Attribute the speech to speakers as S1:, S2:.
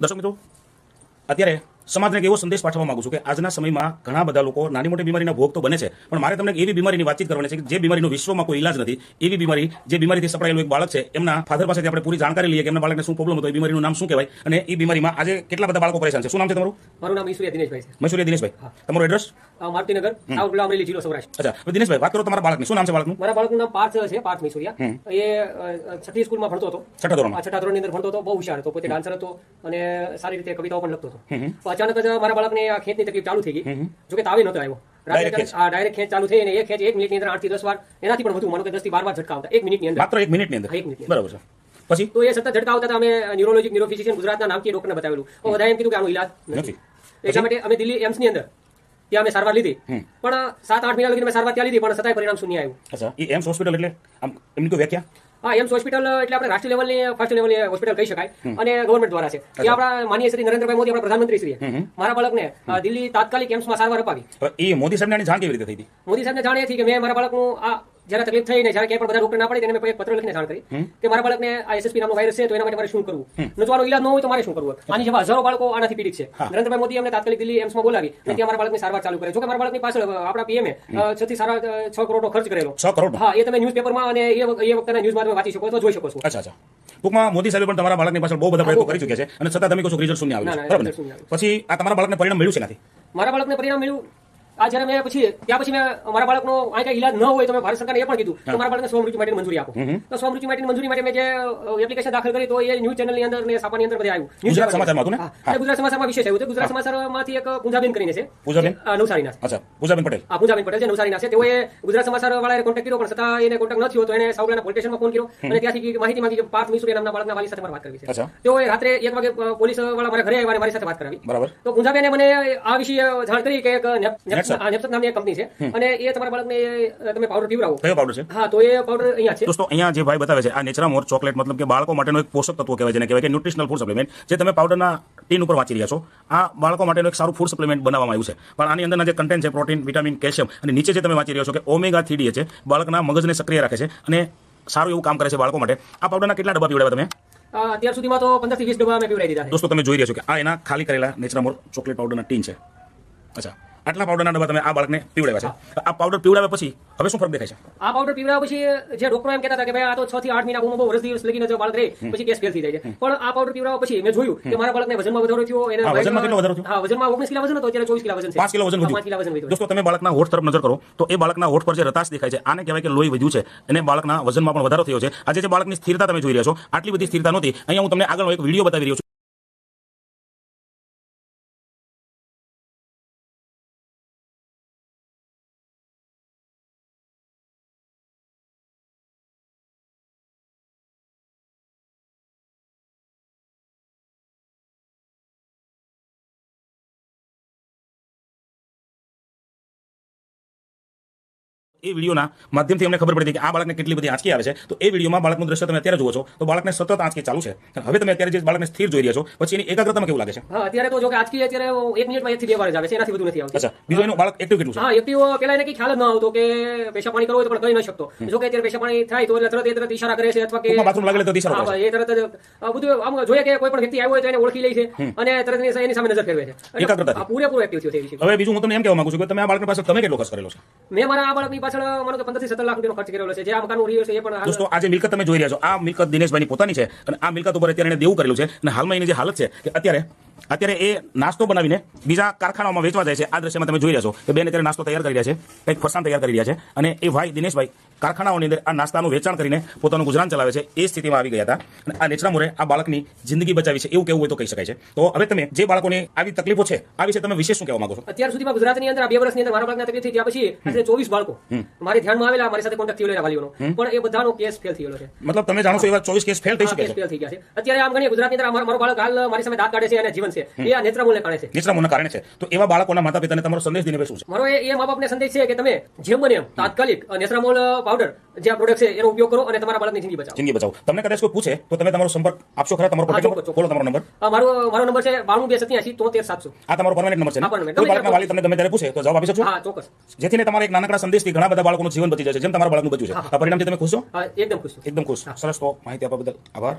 S1: દર્શક મિત્રો, અત્યારે સમાજને એક એવો સંદેશ પાઠવવા માંગુ છું કે આજના સમયમાં ઘણા બધા લોકો નાની મોટી બીમારીના ભોગ તો બને છે, પણ મારે તમને એવી બીમારીની વાતચીત કરવાની છે કે જે બીમારીનો વિશ્વમાં કોઈ ઇલાજ નથી. એવી બીમારી, જે બીમારીથી સપડાયેલું એક બાળક છે, એમના ફાધર પાસેથી આપણે પૂરી જાણકારી લઈએ કે એમના બાળકને શું પ્રોબ્લેમ હતો, એ બીમારીનું નામ શું કહેવાય, અને એ બીમારીમાં આજે કેટલા બધા બાળકો પરેશાન છે. શું નામ છે તમારું?
S2: મારું નામ મૈસુરિયા દિનેશભાઈ છે.
S1: મૈસુરિયા દિનેશભાઈ. તમારું એડ્રેસ?
S2: મારુતિનગર, આવડલા, અમરેલી જિલ્લો સૌરાષ્ટ્ર.
S1: અચ્છા, હવે દિનેશભાઈ વાત કરો તમારા બાળકની. શું નામ છે બાળકનું?
S2: મારા બાળકનું નામ પાર્થ છે, પાર્થ મૈસુરિયા. એ છઠ્ઠી સ્કૂલમાં ભણતો હતો. છઠ્ઠા ધોરણની અંદર ભણતો હતો. બહુ હુશાર હતો, પોતે ડાન્સર હતો અને સારી રીતે કવિતાઓ પણ લખતો હતો. તો અચાનક જ મારા બાળકને આ ખેંચની તકલીફ ચાલુ થઈ ગઈ. જોકે તાવે નહોતો આવ્યો. ડાયરેક્ટ ખેંચ ચાલુ થઈ અને એ ખેંચ 1 મિનિટની અંદર 8 થી 10 વાર, એનાથી પણ વધુ, માનો કે 10 થી 12 વાર ઝટકા આવતા 1 મિનિટની અંદર.
S1: માત્ર 1 મિનિટની અંદર? 1 મિનિટ. બરાબર છે. પછી
S2: તો એ સતત ઝટકા આવતા હતા. અમે ન્યુરોફિઝિશિયન ગુજરાતના નામથી ડોક્ટરને બતાવેલું. તો બધાએ એમ કીધું કે આનો ઈલાજ નથી. એટલા માટે અમે દિલ્હી એમ્સ ની અંદર ત્યાં અમે સારવાર લીધી, પણ 7-8 મહિના લગી મેં સારવાર ત્યાં લીધી, પણ છતાંય પરિણામ શૂન્ય આવ્યું.
S1: અચ્છા, એ એમ્સ હોસ્પિટલ એટલે આમ એમની કોઈ વ્યાખ્યા?
S2: હા, એમ્સ હોસ્પિટલ એટલે આપણે રાષ્ટ્રીય લેવલની ફર્સ્ટ લેવલની હોસ્પિટલ કહી શકાય અને ગવર્મેન્ટ દ્વારા છે. એ આપણા માનનીય શ્રી નરેન્દ્રભાઈ મોદી, આપણા પ્રધાનમંત્રી શ્રીએ મારા બાળકને દિલ્હી તાત્કાલિક એમ્સમાં સારવાર અપાવી.
S1: એ મોદી સાહેબને જાણ કેવી રીતે થઈ હતી?
S2: મોદી સાહેબને જાણ એ હતી કે મેં મારા બાળકનું આ જ્યારે તકલીફ થઈ ને જ્યારે ક્યાંય પણ બધા ડોક્ટર ના પડે તેને મેં એક પત્ર લખીને જાણ કરી કે મારા બાળકને આ એસએસપી નામનો વાયરસ છે, તો એના માટે મારે શું કરવું, ન તો આનો ઈલાજ ન હોય તો મારે શું કરવું. આની જેવા હજારો બાળકો આનાથી પીડિત છે. નરેન્દ્રભાઈ મોદી અમને તાત્કાલિક દિલ્હી એમ્સમાં બોલાવી અને ત્યાં મારા બાળકની સારવાર ચાલુ કરે. જો કે મારા બાળકની પાછળ આપણા પીએમએ 6 થી 6 કરોડનો ખર્ચ કરેલો. 6 કરોડ? હા, એ તમે ન્યૂઝપેપરમાં અને એ વખતના ન્યૂઝમાં તમે વાંચી શકો છો, જોઈ શકો છો.
S1: અચ્છા. ટૂંકમાં મોદી સાહેબ પણ તમારા બાળકની પાછળ બહુ બધા પ્રયત્નો કરી ચૂક્યા છે અને છતાં તમે કહો છો રિઝલ્ટ શૂન્ય આવ્યું છે, બરાબર? પછી આ તમારા બાળકને પરિણામ મળ્યું છે નથી?
S2: મારા બાળકને પરિણામ મળ્યું. આ જ્યારે મેં ત્યાં પછી મેં મારા બાળકનો આ કઈ ઈલાજ ન હોય તો મેં ભારત સરકારને એ પણ કીધું કે મારા બાળકને સ્વમૃત્યુ માટેની મંજૂરી આપો. તો સ્વમૃત્યુ માટેની મંજૂરી માટે મેં જે એપ્લિકેશન દાખલ કરી તો એ ન્યૂઝ ચેનલની અંદર ને છાપાની અંદર બધે આવ્યું.
S1: ગુજરાત સમાચારમાં હતું ને?
S2: ગુજરાત સમાચારમાં વિશેષ આવ્યું છે. ગુજરાત સમાચારમાંથી એક પૂંજાબેન કરીને છે, નવસારીના.
S1: અચ્છા, પૂંજાબેન પટેલ.
S2: હા, પૂંજાબેન પટેલ છે, નવસારીના છે. તેઓએ ગુજરાત સમાચાર વાળાએ કોન્ટેક્ટ કર્યો, પણ છતાં એને કોન્ટેક્ટ ન થયો. તો એને સાવલાના પોલીસ સ્ટેશનમાં ફોન કર્યો અને ત્યાંથી માહિતી માંગી કે પાર્થ મૈસુરિયા નામના બાળકના વાલી સાથે મારે વાત કરવી છે. તેઓએ રાત્રે 1 વાગે પોલીસ વાળા મારા ઘરે આવ્યા અને મારી સાથે વાત કરાવી. બરાબર. તો પૂંજાબેને મને આ વિશે જાણ કરી કે એક નેપ્સેક નામની એક કંપની છે અને એ તમારા બાળકને તમે પાવડર પીવડાવો.
S1: કયો પાવડર છે?
S2: હા, તો એ પાવડર અહીંયા છે.
S1: દોસ્તો, અહીંયા જે ભાઈ બતાવે છે આ નેચરામોર ચોકલેટ, મતલબ કે બાળકો માટેનો એક પોષક તત્વ કહેવાય, જેને કહેવાય કે ન્યુટ્રિશનલ ફૂડ સપ્લિમેન્ટ, જે તમે પાવડરના ટીન ઉપર વાંચી રહ્યા છો. આ બાળકો માટેનું એક સારું ફૂડ સપ્લિમેન્ટ બનાવવામાં આવ્યું છે, પણ આની અંદરના જે કન્ટેન્ટ છે, પ્રોટીન, વિટામિન, કેલ્શિયમ, અને નીચે જે તમે વાંચી રહ્યો છો કે ઓમેગા 3 છે, બાળકના મગજને સક્રિય રાખે છે અને સારું એવું કામ કરે છે બાળકો માટે. આ પાવડરના કેટલા ડબ્બા પીવડાવ્યા તમે?
S2: અત્યાર સુધીમાં તો 15 થી 20 ડબ્બા મેં પીવડાવી દીધા.
S1: દોસ્તો, તમે જોઈ રહ્યા છો કે આ એના ખાલી કરેલા નેચરામોર ચોકલેટ પાવડરના ટીન છે. અચ્છા, આટલા પાવડરના ડબ્બા તમે આ બાળકને પીવડાવ્યા છે. આ પાવડર પીવડાવ્યા પછી હવે શું ફરક દેખાય છે?
S2: આ પાવડર પીવડાવ્યા પછી જે ડોક્ટરો એમ કહેતા હતા કે ભાઈ આ તો 6 થી 8 મહિના બહુ વર્ષ દિવસ લગીને જો બાળક રહે પછી કેસ ફેલ થઈ જાય છે, પણ આ પાવડર પીવડાવ્યા પછી મેં જોયું કે મારા બાળકને વજનમાં વધારો થયો. એને
S1: વજનમાં કેટલો વધારો થયો?
S2: હા, વજનમાં 19 કિલો વજન હતો, અત્યારે 24 કિલો વજન છે.
S1: 5 કિલો વજન વધ્યું.
S2: 5 કિલો વજન વધ્યું.
S1: દોસ્તો, તમે બાળકના હોઠ તરફ નજર કરો તો એ બાળકના હોઠ પર જે રતાશ દેખાય છે, આને કહેવાય કે લોહી વધ્યું છે અને બાળકના વજનમાં પણ વધારો થયો છે. આજે જે બાળકની સ્થિરતા તમે જોઈ રહ્યા છો, આટલી બધી સ્થિરતા નહોતી. અહીંયા હું તમને આગળનો એક વિડીયો બતાવી રહ્યો છું. એ વિડીયોના માધ્યમથી અમને ખબર પડી કે આ બાળકને કેટલી બધી આંચકી આવે છે. તો એ વિડીયોમાં બાળકનું દ્રશ્ય તમે અત્યારે જુઓ છો તો બાળકને સતત આંચકી ચાલુ છે. હવે તમે અત્યારે જે બાળકને સ્થિર જોઈ રહ્યા છો, પછી એની એકાગ્રતામાં કેવું લાગે છે?
S2: હા, અત્યારે તો જો કે આંચકી અત્યારે 1 મિનિટમાં 1 થી 2 વાર જ આવે છે, એનાથી વધુ નથી આવતી.
S1: અચ્છા, બીજું એનું બાળક એક્ટિવ કેટલું છે?
S2: હા, એક્ટિવ પેલા એને કઈ ખ્યાલ જ ન આવતો કે પેશાબ પાણી કરવો હોય તો પણ કરી ન શકતો. જો કે અત્યારે પેશાબ પાણી થાય તો એટલે તરત ઈશારા કરે છે, અથવા કે
S1: બાથરૂમ લાગે તો ઈશારો કરે છે.
S2: એ તરત જ બધું આમ જોઈએ કે કોઈ પણ વ્યક્તિ આવ્યો હોય તો એને ઓળખી લે છે અને તરત એની સામે નજર ફેરવે છે.
S1: એકાગ્રતા
S2: પૂરેપૂરો એક્ટિવ થયો છે.
S1: હવે બીજું હું તમને એમ કહેવા માંગુ છું કે તમે આ બાળકની પાછળ તમે કેટલો ખર્ચ કરેલો છે?
S2: મેં મારા આ બાળકની પાછળ માનો કે 15 થી 17 લાખ રૂપિયાનો ખર્ચ કરેલો છે. જે આ મકાનનું રહ્યું છે એ પણ.
S1: દોસ્તો, આ જે મિલકત તમે જોઈ રહ્યા છો, આ મિલકત દિનેશભાઈની પોતાની છે અને આ મિલકત ઉપર અત્યારે એને દેવું કરેલું છે અને હાલમાં એની જે હાલત છે કે અત્યારે એ નાસ્તો બનાવીને બીજા કારખાનાઓમાં વેચવા જાય છે. આ દ્રશ્યમાં તમે જોઈ રહ્યા છો કે બેન અત્યારે નાસ્તો તૈયાર કરી રહ્યા છે, કંઈક ફરસાણ તૈયાર કરી રહ્યા છે અને એ ભાઈ દિનેશભાઈ કારખાનાઓની અંદર આ નાસ્તાનું વેચાણ કરીને પોતાનું ગુજરાન ચલાવે છે. એ સ્થિતિમાં આવી ગયા હતા અને આ નેચરામોરે આ બાળકની જિંદગી બચાવી છે, એવું કેવું હોય તો કહી શકાય છે. તો હવે તમે જે બાળકોની આવી તકલીફો છે આ વિશે તમે વિશેષ શું કહેવા માંગો છો?
S2: અત્યાર સુધીમાં ગુજરાતની અંદર 2 વર્ષની અંદર મારા બાળકને તકલીફ થઈ ત્યાં પછી 24 બાળકો મારી ધ્યાનમાં આવેલા, મારી સાથે કોન્ટેક્ટ થયેલા વાલીઓનો, પણ એ બધાનો કેસ ફેલ થયેલો છે.
S1: મતલબ તમે જાણો છો એવા 24 કેસ ફેલ થઈ શકે છે?
S2: ફેલ થઈ ગયા છે. અત્યારે આમ ગણીએ ગુજરાતની અંદર મારો બાળક હાલ મારી સામે દાંત કાઢે છે અને જીવન છે, એ આ નેત્રામૂળને કારણે છે.
S1: નેત્રામૂળના કારણે છે. તો એવા બાળકોના માતા પિતાને તમારો સંદેશ દિનેશભાઈ શું છે?
S2: મારો એ મા બાપને સંદેશ છે કે તમે જેમ બને એમ તાત્કાલિક નેત્રામૂળ પાવડર જે આ પ્રોડક્ટ છે એનો ઉપયોગ કરો અને તમારા બાળકની જિંદગી બચાવો. તમને કદાચ કોઈ પૂછે તો તમે તમારો સંપર્ક આપશો ખરા? તમારો કોન્ટેક્ટ બોલો, તમારો નંબર. મારો નંબર છે 9228733700.
S1: આ તમારો પરમેનન્ટ નંબર છે ને? કોઈ બાળકના વાલી તમને ગમે ત્યારે પૂછે તો જવાબ આપી શકશો?
S2: હા, ચોક્કસ.
S1: જેથી ને તમારા એક નાનકડા સંદેશથી ઘણા બધા બાળકોનું જીવન બચી જશે, જેમ તમારા બાળકનું બચ્યું છે. આ પરિણામથી તમે ખુશ છો?
S2: એકદમ ખુશ છું.
S1: એકદમ ખુશ. સરસ. તો માહિતી આપવા બદલ આભાર.